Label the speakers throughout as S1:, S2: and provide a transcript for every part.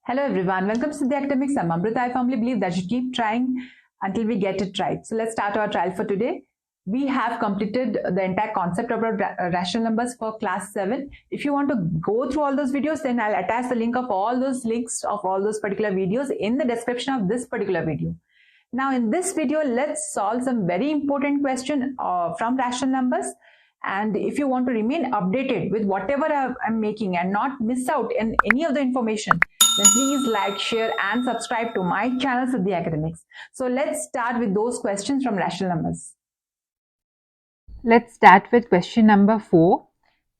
S1: Hello everyone, welcome to the Academics. I'm Amrita. I firmly believe that you keep trying until we get it right. So let's start our trial for today. We have completed the entire concept of rational numbers for class 7. If you want to go through all those videos, then I'll attach the link of all those links of all those particular videos in the description of this particular video. Now in this video, let's solve some very important question from rational numbers. And if you want to remain updated with whatever I'm making and not miss out in any of the information, then please like, share and subscribe to my channel Siddhi Academics. So let's start with those questions from rational numbers. Let's start with question number 4.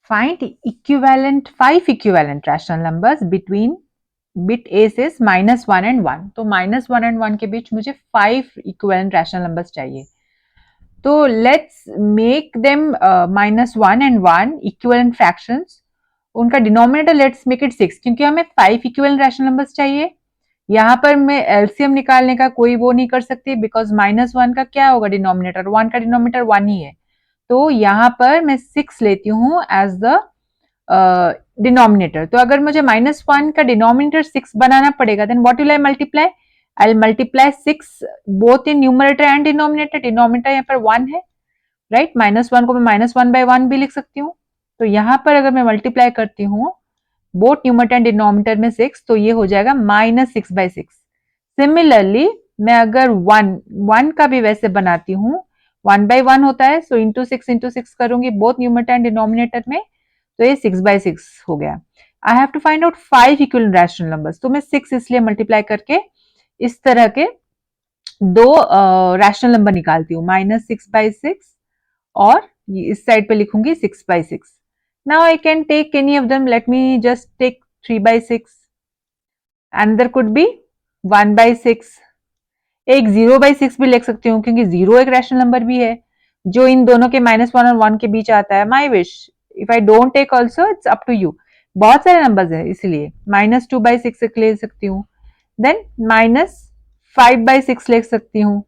S1: Find five equivalent rational numbers between bit A says -1 and 1. तो -1 and 1 के बीच मुझे 5 equivalent rational numbers चाहिए. तो let's make them -1 and 1 equivalent fractions. उनका denominator let's make it 6 क्योंकि हमें 5 equivalent rational numbers चाहिए. यहाँ पर मैं एलसीएम निकालने का कोई वो नहीं कर सकती बिकॉज -1 का क्या होगा डिनोमिनेटर, 1 का डिनोमिनेटर 1 ही है. तो यहाँ पर मैं 6 लेती हूँ एज द डिनोमिनेटर. तो अगर मुझे -1 का डिनोमिनेटर 6 बनाना पड़ेगा then what will I multiply? I will multiply 6 both in numerator and denominator. Denominator यहाँ पर 1 है, राइट. -1 को मैं -1/1 भी लिख सकती हूँ. तो यहाँ पर अगर मैं मल्टीप्लाई करती हूँ बोथ न्यूमरेटर एंड डिनोमिनेटर में 6 तो ये हो जाएगा -6/6. सिमिलरली मैं अगर 1 का भी वैसे बनाती हूँ 1/1 होता है सो इंटू 6 करूंगी बोथ न्यूमरेटर एंड डिनोमिनेटर में तो ये 6/6 हो गया. I have to find out 5 equivalent rational numbers. तो मैं 6 इसलिए मल्टीप्लाई करके इस तरह के दो रैशनल नंबर निकालती हूँ -6/6 और इस साइड पे लिखूंगी 6/6. Now I can take any of them. Let me just take 3/6. Another could be 1/6. एक 0/6 भी लिख सकती हूँ क्योंकि 0 एक रैशनल नंबर भी है जो इन दोनों के -1 और 1 के बीच आता है. My wish. If I don't take also it's up to you. बहुत सारे नंबर्स है इसलिए -2/6 ले सकती हूँ. देन -5/6 लिख सकती हूँ.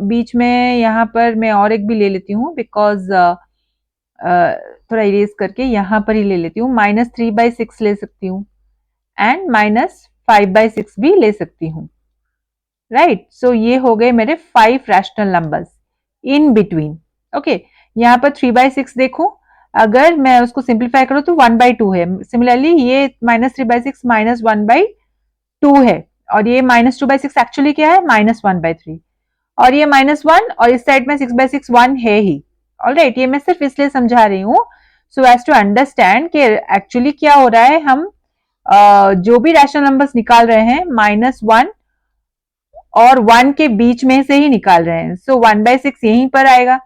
S1: बीच में यहाँ पर मैं और एक भी ले लेती हूँ बिकॉज थोड़ा इरेज करके यहाँ पर ही ले लेती हूँ. -3/6 ले सकती हूँ एंड -5/6 भी ले सकती हूँ, राइट. सो ये हो गए मेरे 5 rational numbers in between. Okay, यहाँ पर 3/6 देखो, अगर मैं उसको सिंप्लीफाई करूँ तो 1/2 है. सिमिलरली ये -3/6 -1/2 है और ये -2/6 एक्चुअली क्या है -1/3 और ये -1 और इस साइड में 6/6 1 है ही. ऑलराइट, ये मैं सिर्फ इसलिए समझा रही हूँ सो एज टू अंडरस्टैंड कि एक्चुअली क्या हो रहा है. हम जो भी रैशनल नंबर्स निकाल रहे हैं -1 और 1 के बीच में से ही निकाल रहे हैं. सो 1/6 यहीं पर आएगा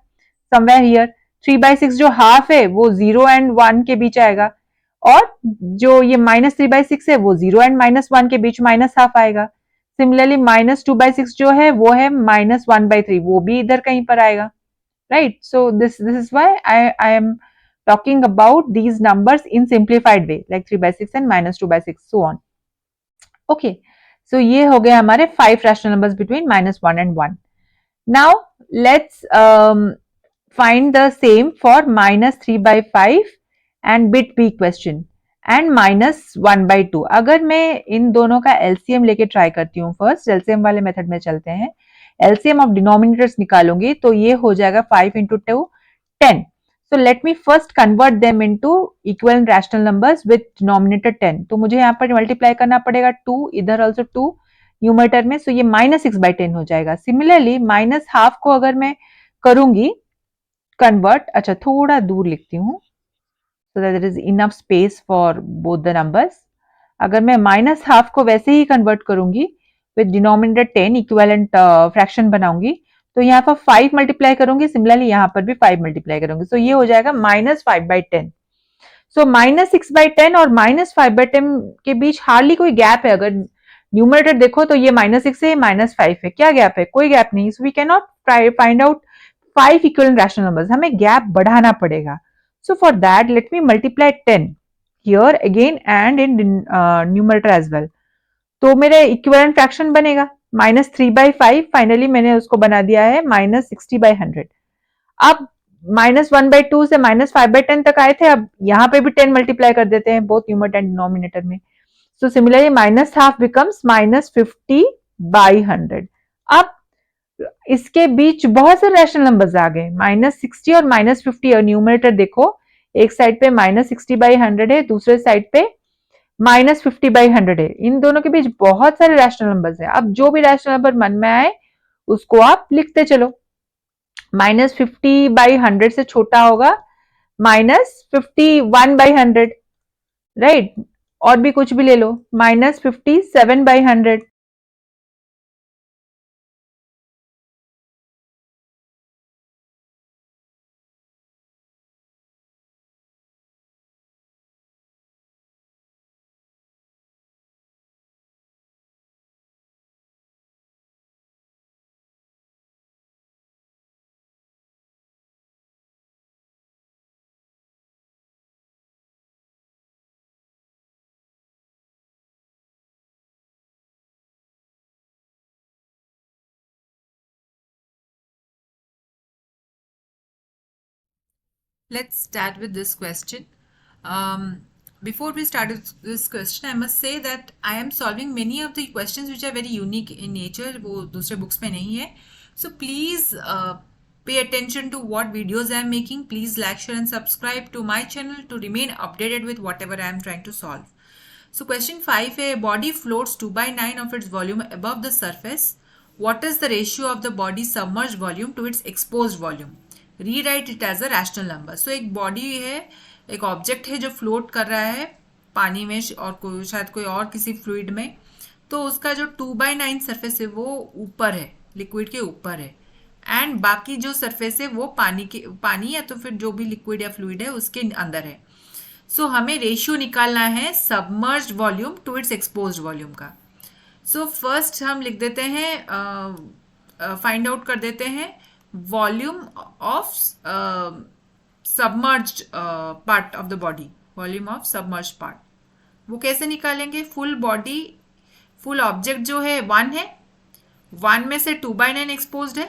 S1: समवेयर हियर. 3/6 जो हाफ है वो 0 एंड 1 के बीच आएगा और जो ये -3/6 है वो 0 एंड -1 के बीच -हाफ आएगा. सिमिलरली -2/6 जो है वो है -1/3, वो भी इधर कहीं पर आएगा, right. So this is why I am talking about these numbers in simplified way like 3/6 and -2/6 so on. Okay, so ये हो गए हमारे 5 rational numbers between -1 and 1. Now let's find the same for -3/5 and bit B question and -1/2. अगर मैं इन दोनों का LCM लेके try करती हूँ, फर्स्ट LCM वाले मेथड में चलते हैं. LCM ऑफ डिनोमिनेटर्स निकालूंगी तो ये हो जाएगा 5 into 2 10. So let me first convert them into equivalent rational numbers with denominator 10. तो मुझे यहाँ पर मल्टीप्लाई करना पड़ेगा 2, इधर ऑल्सो 2 न्यूमरेटर में. सो ये -6/10 हो जाएगा. सिमिलरली -हाफ को अगर मैं करूंगी कन्वर्ट, अच्छा थोड़ा दूर लिखती हूँ so that there is enough space for both the numbers. अगर मैं -हाफ को वैसे ही कन्वर्ट करूंगी विद डिनोमिनेटर 10 इक्विवेलेंट फ्रैक्शन बनाऊंगी तो यहाँ पर 5 मल्टीप्लाई करूंगी. सिमिलरली यहाँ पर भी 5 मल्टीप्लाई करूंगी. सो ये हो जाएगा -5/10. सो -6/10 और -5/10 के बीच हार्डली कोई गैप है. अगर न्यूमरेटर देखो तो ये -6 है, -5 है, क्या गैप है? कोई गैप नहीं. So we can not find out 5 equivalent rational numbers. हमें गैप बढ़ाना पड़ेगा. So for that let me multiply 10 here again and in numerator as well. तो मेरे इक्विवेलेंट फ्रैक्शन बनेगा -3/5. फाइनली मैंने उसको बना दिया है -60/100. अब -1/2 से -5/10 तक आए थे. अब यहाँ पे भी 10 मल्टीप्लाई कर देते हैं बोथ न्यूमरेटर एंड डिनोमिनेटर में. So similarly, minus half becomes minus 50 by 100. अब इसके बीच बहुत सारे रैशनल नंबर्स आ गए, माइनस 60 और माइनस 50, और न्यूमरेटर देखो, एक साइड पे माइनस 60 बाई 100 है, दूसरे साइड पे माइनस 50 बाई 100 है। इन दोनों के बीच बहुत सारे रैशनल नंबर्स हैं। अब जो भी रैशनल नंबर मन में आए उसको आप लिखते चलो। माइनस 50 बाई 100 से छोटा होगा माइनस 51 बाई 100, राइट। और भी कुछ भी ले लो, minus 57 by 100।
S2: Let's start with this question. Before we start with this question, I must say that I am solving many of the questions which are very unique in nature. वो दूसरे books में नहीं है. So please pay attention to what videos I am making. Please like, share and subscribe to my channel to remain updated with whatever I am trying to solve. So question 5 है, a body floats 2 by 9 of its volume above the surface. What is the ratio of the body submerged volume to its exposed volume? Rewrite it as a rational number. So एक body है, एक object है जो float कर रहा है पानी में और शायद कोई और किसी फ्लूइड में. तो उसका जो 2/9 सरफेस है वो ऊपर है, लिक्विड के ऊपर है, एंड बाकी जो सरफेस है वो पानी या तो फिर जो भी लिक्विड या फ्लूइड है उसके अंदर है. सो हमें रेशियो निकालना है submerged volume to its exposed volume का. सो फर्स्ट हम लिख देते हैं, फाइंड आउट कर देते हैं volume of submerged part of the body. Volume of submerged part वो कैसे निकालेंगे? फुल बॉडी, फुल ऑब्जेक्ट जो है 1 है, 1 में से 2/9 एक्सपोज्ड है,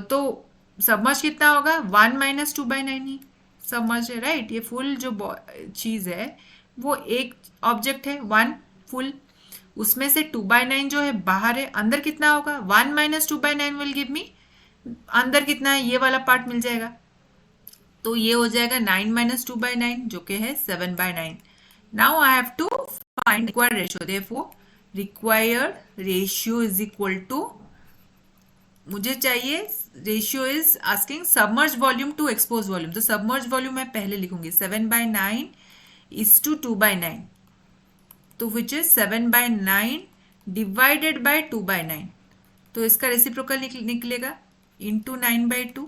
S2: तो सबमर्ज कितना होगा? 1 माइनस 2/9 ही सबमर्ज है, राइट. ये फुल जो चीज़ है वो एक ऑब्जेक्ट है 1 फुल, उसमें से 2/9 जो है बाहर है. अंदर कितना होगा? 1 माइनस 2/9 विल गिव मी अंदर कितना है, ये वाला पार्ट मिल जाएगा. तो ये हो जाएगा 9 माइनस 2/9 जो कि है 7/9. Now I have to find required ratio. Therefore required ratio is equal to, मुझे चाहिए ratio is asking submerge volume to expose volume. तो सबमर्ज वॉल्यूम मैं पहले लिखूंगी 7/9 इज टू 2/9, तो विच इज 7/9 डिवाइडेड बाय 2/9. तो इसका रेसिप्रोकल निकलेगा इंटू 9/2.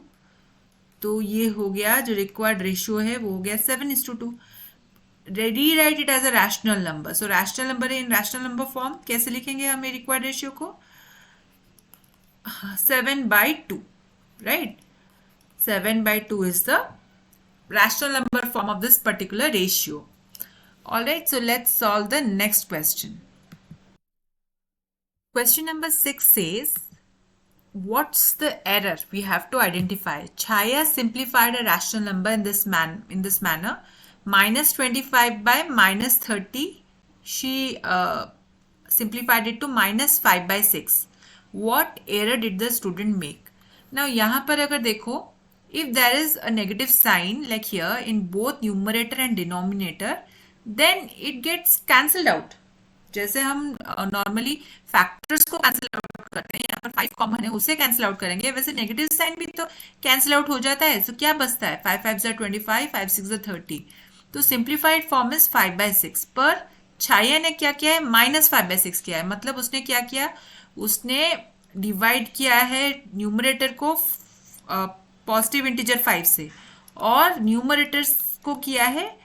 S2: तो ये हो गया जो रिक्वायर्ड रेशियो है वो हो गया 7:2. Rewrite it as a rational number. So rational number in rational number form कैसे लिखेंगे हमें रिक्वायर्ड रेशियो को? 7/2, right? 7/2 is the rational number form of this particular ratio. All right, so let's solve the next question. Question number 6 says, what's the error we have to identify? Chaya simplified a rational number in this manner, minus 25 by minus 30. She simplified it to minus 5/6. What error did the student make? Now यहाँ पर अगर देखो, if there is a negative sign like here in both numerator and denominator, then it gets cancelled out. जैसे हम normally factors को cancel out करते हैं, यहाँ पर 5 कॉमन है उसे कैंसिल आउट करेंगे, वैसे नेगेटिव साइन भी तो कैंसिल आउट हो जाता है. तो क्या बचता है? 5 5 ज़ा 25, 5 6 ज़ा 30. तो सिंप्लीफाइड फॉर्म इज 5/6. पर छाया ने क्या किया है? माइनस 5/6 किया है. मतलब उसने क्या किया? उसने डिवाइड किया है न्यूमरेटर को पॉजिटिव इंटीजर 5 से, और न्यूमरेटर को किया है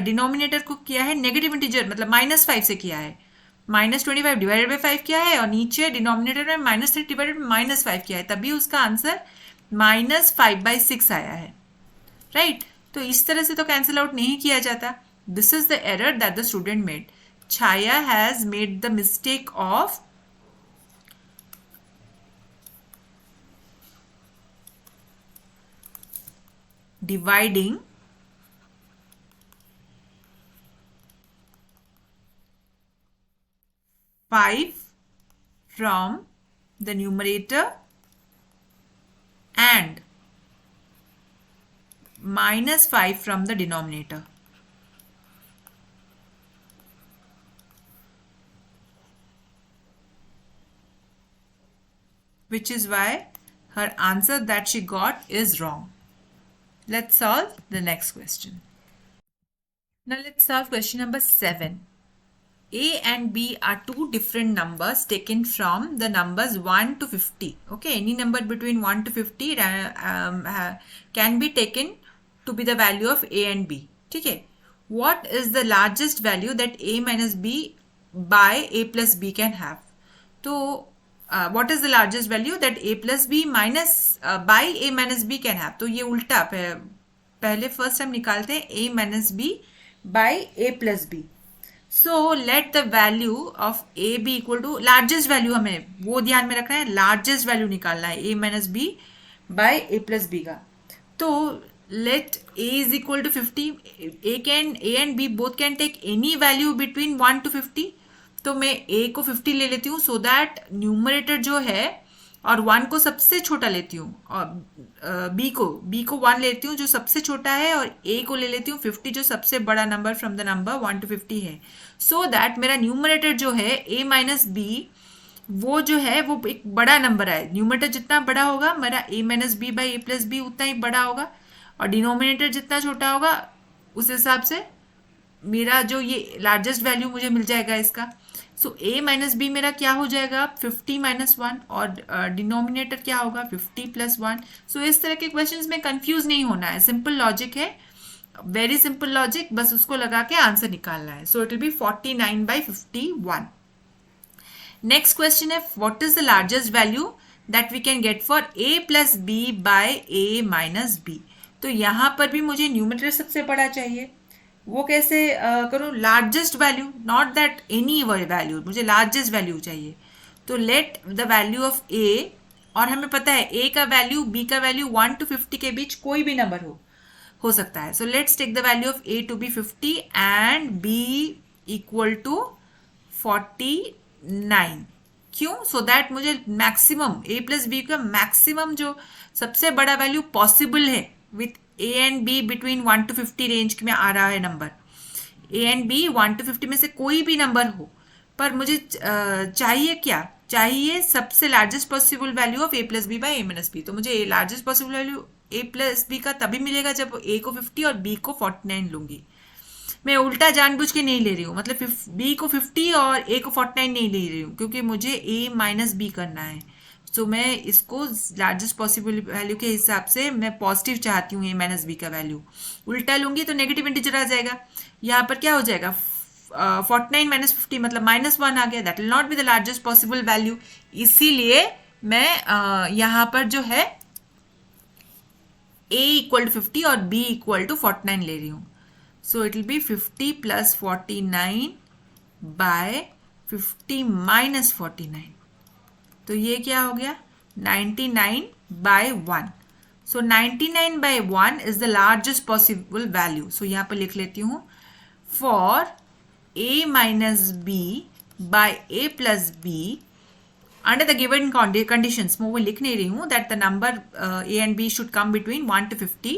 S2: डिनोमिनेटर को किया है नेगेटिव इंटीजर मतलब -5 से किया है. -25 डिवाइडेड बाई 5 किया है, और नीचे डिनोमिनेटर में -3 डिवाइडेड बाई -5 किया है, तभी उसका आंसर -5/6 आया है, राइट. तो इस तरह से तो कैंसिल आउट नहीं किया जाता. This is the error that the student made. Chhaya has made the mistake of dividing 5 from the numerator and minus 5 from the denominator. Which is why her answer that she got is wrong. Let's solve the next question. Now let's solve question number 7. A and B are two different numbers taken from the numbers 1 to 50. Okay, any number between 1 to 50 can be taken to be the value of A and B. Okay, what is the largest value that A minus B by A plus B can have? So, what is the largest value that A plus B minus by A minus B can have? तो ये उल्टा पहले first हम निकालते हैं A minus B by A plus B. So let the value of a be equal to largest value, हमें वो ध्यान में रखना है, largest value निकालना है a minus b by a plus b का. तो let a is equal to 50. A and b both can take any value between 1 to 50. तो मैं a को 50 ले लेती हूँ so that न्यूमरेटर जो है और 1 को सबसे छोटा लेती हूँ और b को 1 लेती हूँ जो सबसे छोटा है और a को ले लेती हूँ 50 जो सबसे बड़ा number from the number 1 to 50 है. सो दैट मेरा न्यूमरेटर जो है a माइनस बी वो जो है वो एक बड़ा नंबर है. न्यूमरेटर जितना बड़ा होगा मेरा a minus B by A plus B उतना ही बड़ा होगा और डिनोमिनेटर जितना छोटा होगा उस हिसाब से मेरा जो ये लार्जेस्ट वैल्यू मुझे मिल जाएगा इसका. सो a माइनस बी मेरा क्या हो जाएगा 50 माइनस 1 और डिनोमिनेटर क्या होगा 50 प्लस 1. सो इस तरह के क्वेश्चंस में कंफ्यूज नहीं होना है, सिंपल लॉजिक है, वेरी सिंपल लॉजिक, बस उसको लगा के आंसर निकालना है. So it will be 49 by 51. Next question है what is the largest value that we can get for a plus b by a minus B. तो यहाँ पर भी मुझे न्यूमरेटर सबसे बड़ा चाहिए. वो कैसे करूँ? Largest value, not that any value, मुझे लार्जेस्ट वैल्यू चाहिए. तो let the value of a, और हमें पता है a का वैल्यू b का वैल्यू 1 to 50 के बीच कोई भी नंबर हो सकता है. So let's take the value of a to be 50 and b equal to 49. क्यों? सो दैट मुझे मैक्सिमम a प्लस बी का मैक्सिमम जो सबसे बड़ा वैल्यू पॉसिबल है with a and b between 1 to 50 range में आ रहा है number. a and b 1 to 50 में से कोई भी नंबर हो, पर मुझे चाहिए क्या? चाहिए सबसे largest possible value of a plus B by A minus B. तो मुझे largest possible value a plus B का तभी मिलेगा जब a को 50 और b को 49 लूंगी. मैं उल्टा जानबूझ के नहीं ले रही हूँ, मतलब b को 50 और a को 49 नहीं ले रही हूँ क्योंकि मुझे a माइनस बी करना है. सो मैं इसको लार्जेस्ट पॉसिबल वैल्यू के हिसाब से मैं पॉजिटिव चाहती हूँ a माइनस बी का वैल्यू. उल्टा लूंगी तो नेगेटिव इंटीजर आ जाएगा. यहाँ पर क्या हो जाएगा 49 माइनस 50 मतलब -1 आ गया. That will not be the largest possible value. इसीलिए मैं यहाँ पर जो है a इक्वल टू 50 और b इक्वल टू 49 ले रही हूँ. So it will be 50 plus 49 by 50 minus 49. तो ये क्या हो गया 99 by 1. So 99 by 1 is the largest possible value. So यहाँ पर लिख लेती हूँ for a minus b by a plus b under the given conditions. मैं वो लिख नहीं रही हूँ that the number a and b should come between 1 to 50.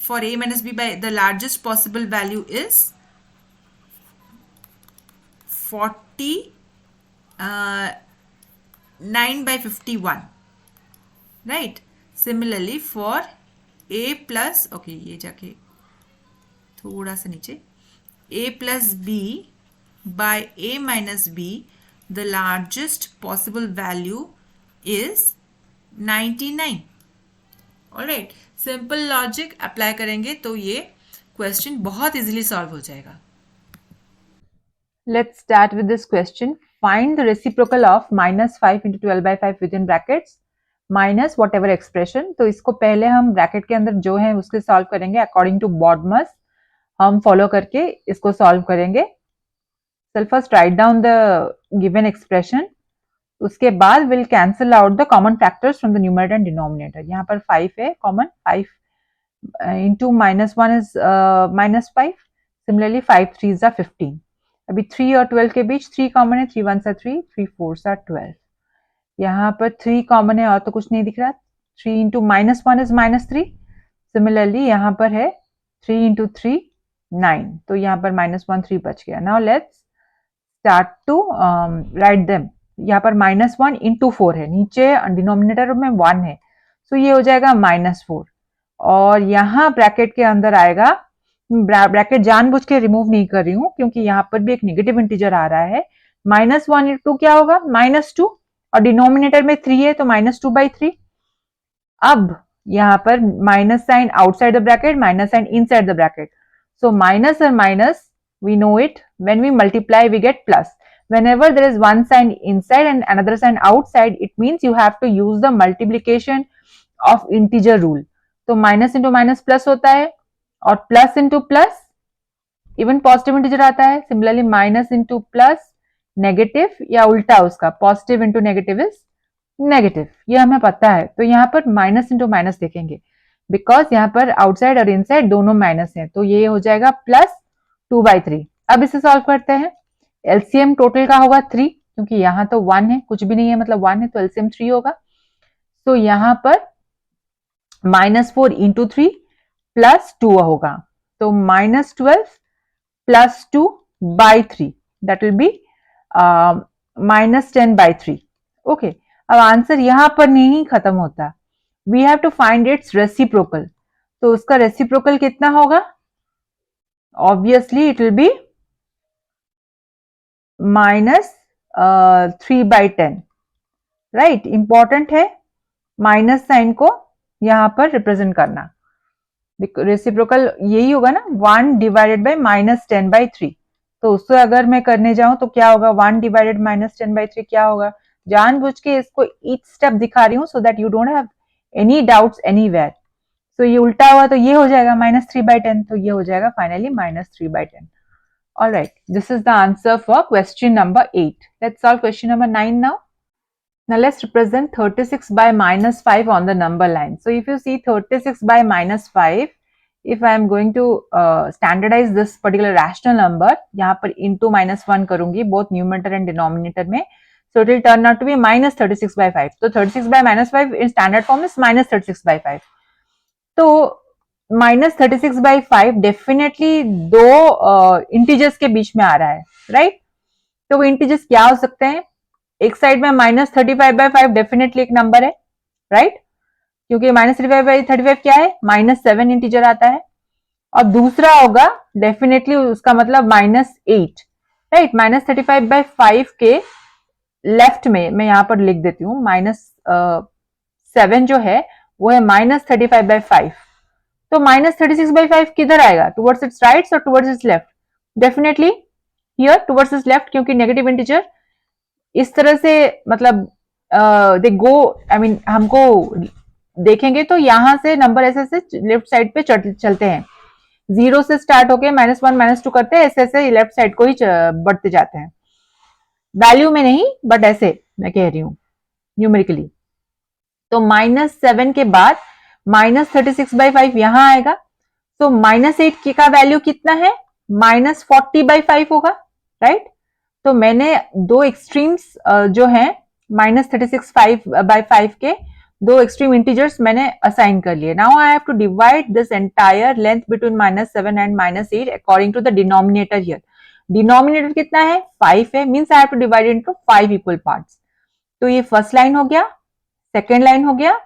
S2: For a minus b by the largest possible value is 49 by 51. Right? Similarly for a plus, okay ये जाके थोड़ा सा नीचे, a plus b by a minus b the largest possible value is 99. Alright, simple logic apply करेंगे तो ये question बहुत easily solve हो जाएगा.
S1: Let's start with this question. Find the reciprocal of -5 into 12 by 5 within brackets minus whatever expression. तो इसको पहले हम ब्रैकेट के अंदर जो है उसके सॉल्व करेंगे अकॉर्डिंग टू बॉडमस. हम फॉलो करके इसको सॉल्व करेंगे. So first write down the given expression. उसके बाद will cancel out the common factors from the numerator and denominator. यहाँ पर 5 है common, 5 into -1 is -5. Similarly 5 3s are 15. अभी 3 और 12 के बीच 3 कॉमन है, 3 1 3, 3 4 12। यहाँ पर 3 कॉमन है और तो कुछ नहीं दिख रहा। 3 इंटू -1 इज -3। सिमिलरली यहाँ पर है 3 इंटू 3 9, तो यहाँ पर -1 3 बच गया। Now let's start to write them. यहाँ पर -1 इंटू 4 है, नीचे डिनोमिनेटर में 1 है, सो ये हो जाएगा -4। और यहाँ ब्रैकेट के अंदर आएगा, ब्रैकेट जानबूझ के रिमूव नहीं कर रही हूँ क्योंकि यहाँ पर भी एक नेगेटिव इंटीजर आ रहा है। -1 इंटू क्या होगा, -2, और डिनोमिनेटर में 3 है तो -2/3। अब यहाँ पर minus sign outside the bracket, minus sign inside the bracket, so minus और minus we know it, when we multiply we get plus. Whenever there is one sign inside and another sign outside, it means you have to use the multiplication of integer rule. तो minus into minus plus होता है और plus into plus even positive integer आता है। Similarly minus into plus negative, या उल्टा उसका positive into negative is negative, ये हमें पता है। तो यहाँ पर माइनस इंटू माइनस देखेंगे बिकॉज यहाँ पर आउटसाइड और इनसाइड दोनों माइनस है, तो ये हो जाएगा +2/3। अब इसे सॉल्व करते हैं। एलसीएम टोटल का होगा 3, क्योंकि यहाँ तो 1 है, कुछ भी नहीं है मतलब 1 है, तो एलसीएम 3 होगा। तो यहाँ पर -4 इंटू 3 +2 होगा, तो -12 +2/3, दैट विल बी -10/3। ओके, अब आंसर यहां पर नहीं खत्म होता, we have to find its reciprocal. तो उसका रेसिप्रोकल कितना होगा, obviously it will be -3/10, right. Important है माइनस साइन को यहां पर रिप्रेजेंट करना। रेसिप्रोकल यही होगा ना, 1 डिवाइडेड बाई -10/3। तो उससे अगर मैं करने जाऊं तो क्या होगा, 1 डिवाइडेड -10/3 क्या होगा। जानबूझ के इसको ईच स्टेप दिखा रही हूँ so that you don't have any doubts anywhere. So ये उल्टा हुआ तो ये हो जाएगा -3/10, तो ये हो जाएगा finally -3/10। Alright, this is the answer for question number 8. Let's solve question number 9 now. Now let's represent 36 by -5 on the number line. So if you see 36 by -5, if I am going to standardize this particular rational number, यहाँ पर into -1 करूंगी both numerator and denominator में, so it will turn out to be -36/5. तो 36 by -5 in standard form is -36/5. तो -36/5 definitely दो integers के बीच में आ रहा है, राइट। तो वो इंटीजर्स क्या हो सकते हैं, एक साइड में -35/5 डेफिनेटली एक नंबर है, राइट, क्योंकि -35/35 क्या है, -7 इंटीजर आता है। और दूसरा होगा डेफिनेटली उसका मतलब -8, राइट। -35/5 के लेफ्ट में मैं यहाँ पर लिख देती हूँ, -7 जो है वो है -35/5। तो -36/5 किधर आएगा, टुवर्ड्स इट्स राइट और towards it's left, definitely here towards it's left, क्योंकि नेगेटिव इंटीजर इस तरह से मतलब दे गो, आई मीन हमको देखेंगे तो यहां से नंबर ऐसे ऐसे लेफ्ट साइड पे चलते हैं, 0 से स्टार्ट होके -1 -2 करते हैं, ऐसे ऐसे लेफ्ट साइड को ही बढ़ते जाते हैं, वैल्यू में नहीं बट ऐसे मैं कह रही हूं न्यूमेरिकली। तो -7 के बाद -36/5 यहां आएगा, तो -8 का वैल्यू कितना है, -40/5 होगा, राइट। तो मैंने दो एक्सट्रीम्स जो है -36/5 के दो एक्सट्रीम इंटीजर्स मैंने असाइन कर लिए। Now I have to divide this entire length between -7 and -8 according to the denominator here. Denominator कितना है, 5 है, means I have to divide into 5 equal parts. तो ये फर्स्ट लाइन हो गया, सेकेंड लाइन हो गया,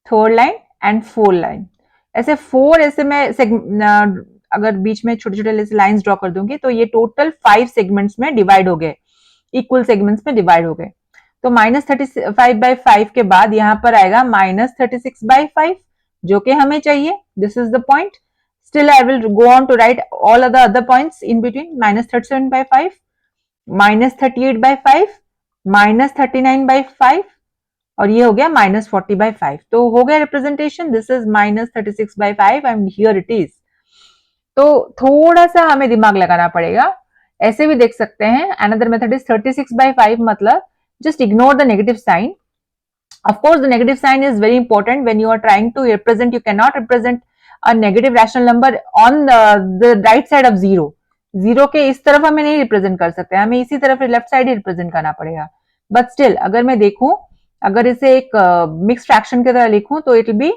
S1: third line and fourth line. ऐसे 4 ऐसे मैं अगर बीच में छोटे छोटे लाइंस ड्रॉ कर दूंगी तो ये टोटल 5 सेगमेंट्स में डिवाइड हो गए, इक्वल सेगमेंट्स में डिवाइड हो गए। तो -35/5 के बाद यहां पर आएगा -36/5 जो कि हमें चाहिए, this is the point. Still I will go on to write all other points in between, -37/5, -38/5, -39/5 और ये हो गया -40/5। तो हो गया representation, this is -36/5 and here it is. तो थोड़ा सा हमें दिमाग लगाना पड़ेगा, ऐसे भी देख सकते हैं। अनदर मेथड इज 36/5, मतलब just ignore the negative sign. Of course the negative sign is very important when you are trying to represent, you cannot represent a negative rational number on the right side of 0. 0 के इस तरफ हमें नहीं represent कर सकते, हमें इसी तरफ लेफ्ट साइड ही रिप्रेजेंट करना पड़ेगा। बट स्टिल अगर मैं देखूं, अगर इसे एक मिक्स फ्रैक्शन की तरह लिखूं तो इट विल बी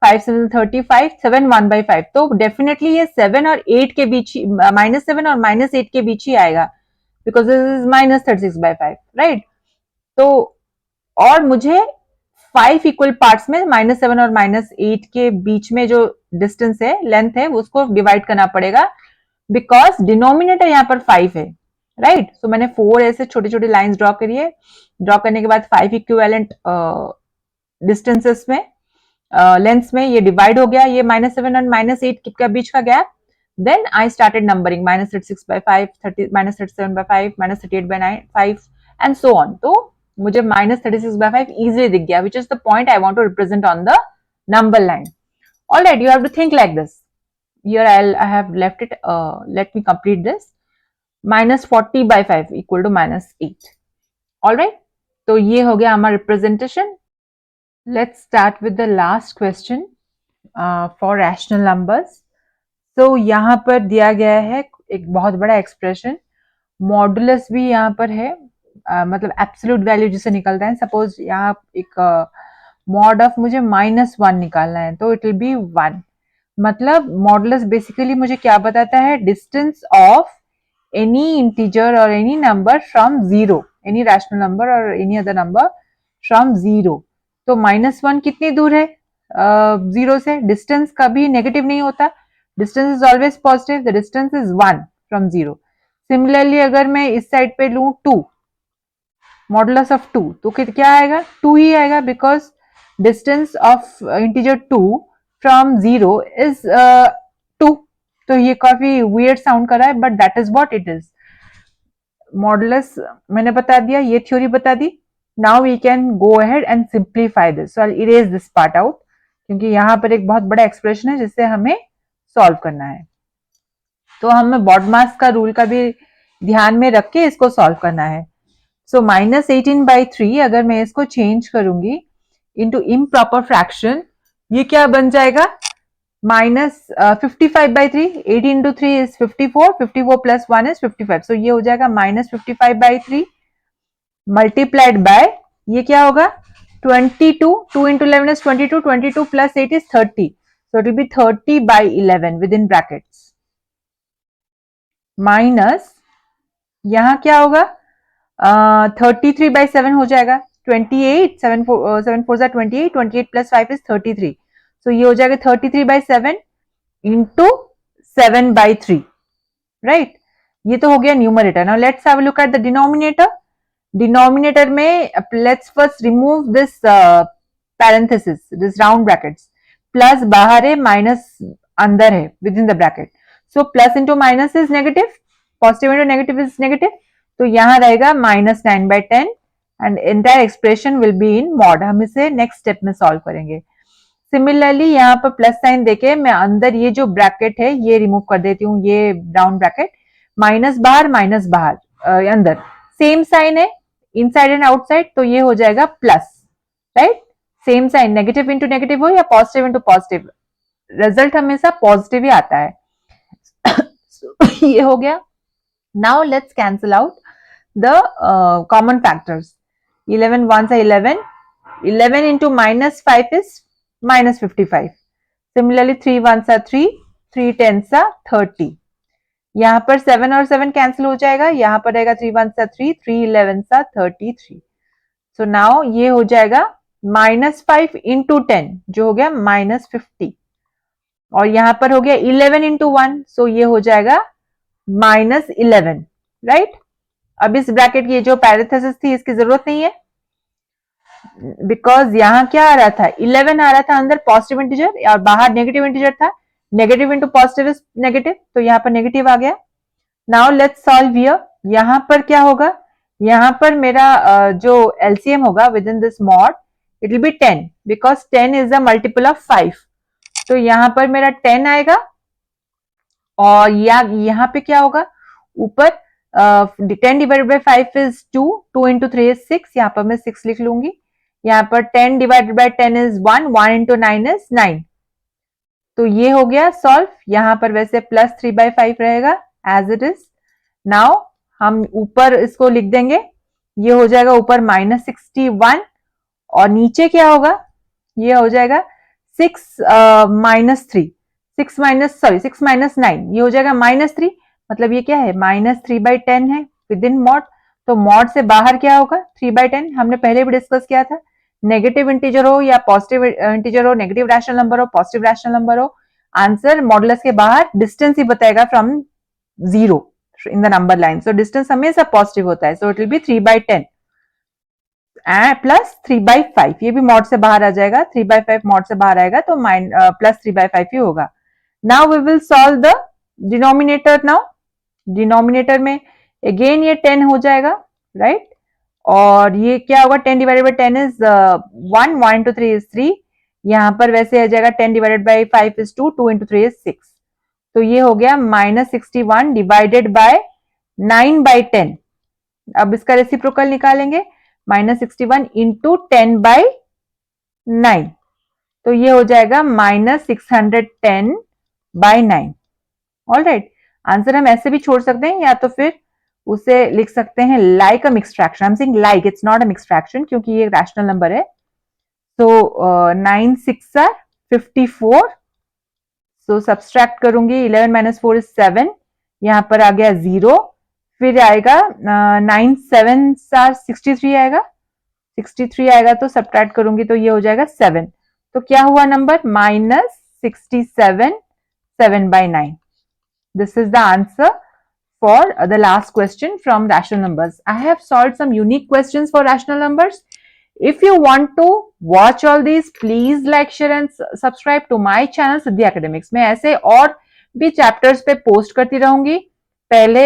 S1: 5 7 35 7 1/5। तो डेफिनेटली ये 7 और 8 के बीच, -7 और -8 के बीच ही आएगा, बिकॉज दिस इज -36/5, राइट। तो और मुझे 5 इक्वल पार्ट्स में -7 और -8 के बीच में जो डिस्टेंस है, लेंथ है, उसको डिवाइड करना पड़ेगा, बिकॉज डिनोमिनेटर यहाँ पर 5 है, राइट। सो मैंने 4 ऐसे छोटे छोटे लाइन्स ड्रॉ करिए। ड्रॉ करने के बाद 5 इक्विवेलेंट डिस्टेंसेस में, लेंथ्स में ये डिवाइड हो गया, ये -7 और -8 का बीच का gap. Then I started numbering, -36/5, -37/5, -38/5 and so on. तो मुझे -36/5 easily दिख गया, which is the point I want to represent on the number line. All right, you have to think like this. Here I have left it. Let me complete this. -40/5 equal to -8. All right. तो ये हो गया हमारा representation. Let's start with the last question for rational numbers. तो यहाँ पर दिया गया है एक बहुत बड़ा एक्सप्रेशन, मॉडुलस भी यहाँ पर है, मतलब एब्सोल्यूट वैल्यू जिसे निकलता है। सपोज यहाँ एक मॉड ऑफ मुझे -1 निकालना है, तो इट विल बी 1। मतलब मॉडुलस बेसिकली मुझे क्या बताता है, डिस्टेंस ऑफ एनी इंटीजर और any number from 0, any rational number और एनी अदर नंबर फ्रॉम 0। तो -1 कितनी दूर है 0 से? डिस्टेंस कभी नेगेटिव नहीं होता, distance is always positive, the distance is 1 from 0। Similarly अगर मैं इस साइड पे लूं 2, मॉडुलस ऑफ 2, तो क्या आएगा? 2 ही आएगा, because distance of integer 2 from 0 is 2। तो ये काफी वियर्ड साउंड कर रहा है, but that is what it is. Modulus मैंने बता दिया, ये थ्योरी बता दी। Now we can go ahead and simplify this. So I will erase this part out, क्योंकि यहाँ पर एक बहुत बड़ा एक्सप्रेशन है जिससे हमें सॉल्व करना है। तो हमें बॉडमास का रूल का भी ध्यान में रख के इसको सॉल्व करना है। सो -18/3 अगर मैं इसको चेंज करूंगी इनटू इम्प्रॉपर फ्रैक्शन, ये क्या बन जाएगा? -55/3, 18 into 3 is 54, 54 plus 1 is 55। सो ये हो जाएगा -55/3 मल्टीप्लाइड बाय, ये क्या होगा? 22, 2 into 11 is 22, 22 plus 8 is 30, so it will be 30/11 within brackets, minus यहाँ क्या होगा? 33/7 हो जाएगा, 28, 7 4 28, 28 plus 5 is 33, so ये हो जाएगा 33/7 into 7/3, right? ये तो हो गया numerator. Now let's have a look at the denominator. Denominator में let's first remove this parenthesis, this round brackets. Plus बाहर है, माइनस अंदर है within the bracket. So plus into minus is negative, positive into negative is negative, तो यहां रहेगा -9/10 and entire expression will be in mod. हम इसे next step में सॉल्व करेंगे। सिमिलरली यहाँ पर प्लस साइन देके मैं अंदर ये जो ब्रैकेट है ये रिमूव कर देती हूँ, ये राउंड ब्रैकेट, माइनस बाहर अंदर, सेम साइन है इनसाइड एंड आउटसाइड, तो ये हो जाएगा plus, right? Same sign, negative into negative हो या पॉजिटिव इंटू पॉजिटिव, रिजल्ट हमेशा पॉजिटिव ही आता है। ये हो गया। Now let's cancel out the common factors. 11 1 11, 11 into -5 is -55. Similarly 3 1 3, 3 10 30। यहाँ पर 7 और 7 कैंसिल हो जाएगा, यहाँ पर रहेगा 3 1 3, 3 11 33। सो नाउ ये हो जाएगा -5 into 10, जो हो गया -50, और यहाँ पर हो गया 11 into 1, सो ये हो जाएगा -11, राइट? अब इस ब्रैकेट की जो पैरेंथेसिस थी इसकी जरूरत नहीं है, बिकॉज यहाँ क्या आ रहा था? 11 आ रहा था अंदर पॉजिटिव इंटीजर और बाहर नेगेटिव इंटीजर था, negative into positive is negative, तो यहाँ पर नेगेटिव आ गया। Now let's solve here. यहाँ पर क्या होगा? यहाँ पर मेरा जो एलसीएम होगा with in this mod, it will B 10, because 10 is the multiple of 5, तो यहाँ पर मेरा 10 आएगा। और यहाँ पे क्या होगा? ऊपर 10 divided by 5 is 2, 2 into 3 is 6, यहाँ पर मैं 6 लिख लूंगी। यहाँ पर 10 divided by 10 is 1, 1 into 9 is 9, तो ये हो गया सॉल्व। यहाँ पर वैसे +3/5 रहेगा, एज इट इज. नाउ हम ऊपर इसको लिख देंगे, ये हो जाएगा ऊपर -61 और नीचे क्या होगा, ये हो जाएगा 6 माइनस 3, 6 माइनस 9, ये हो जाएगा -3. मतलब ये क्या है, -3/10 है विद इन मॉड. तो मॉड से बाहर क्या होगा, 3/10. हमने पहले भी डिस्कस किया था, नेगेटिव इंटीजर हो या पॉजिटिव इंटीजर हो, नेगेटिव रैशनल नंबर हो, पॉजिटिव रैशनल नंबर हो, आंसर मॉडुलस के बाहर डिस्टेंस ही बताएगा from 0 in the number line. So distance हमेशा पॉजिटिव होता है. So it will be 3/10 plus 3/5. ये भी मॉड से बाहर आ जाएगा, 3/5 मॉड से बाहर आएगा तो प्लस 3/5 ही होगा. Now we will solve the denominator. Now denominator में अगेन ये 10 हो जाएगा, राइट. और ये क्या होगा, 10 divided by 10 is 1, 1 into 3 is 3. यहाँ पर वैसे आ जाएगा 10 divided by 5 is 2, 2 into 3 is 6. तो ये हो गया -61 डिवाइडेड बाय 9/10. अब इसका रेसिप्रोकल निकालेंगे, -61 इंटू 10/9. तो ये हो जाएगा -610/9. All right. आंसर हम ऐसे भी छोड़ सकते हैं या तो फिर उसे लिख सकते हैं like a mixed fraction. I am saying like, it's not a mixed fraction क्योंकि ये रैशनल नंबर है. सो 9 6 are 54. सो सब्सट्रैक्ट करूंगी, 11 माइनस 4 इज 7. यहाँ पर आ गया 0. फिर आएगा 9 7 are 63 आएगा, 63 आएगा तो सब्ट्रैक्ट करूंगी तो ये हो जाएगा 7. तो क्या हुआ number, -67, 7/9. This is the answer for the last question from rational numbers. I have solved some unique questions for rational numbers. If you want to watch all these, please like, share and subscribe to my channel Siddhi Academics. मैं ऐसे और भी chapters पे post करती रहूंगी. पहले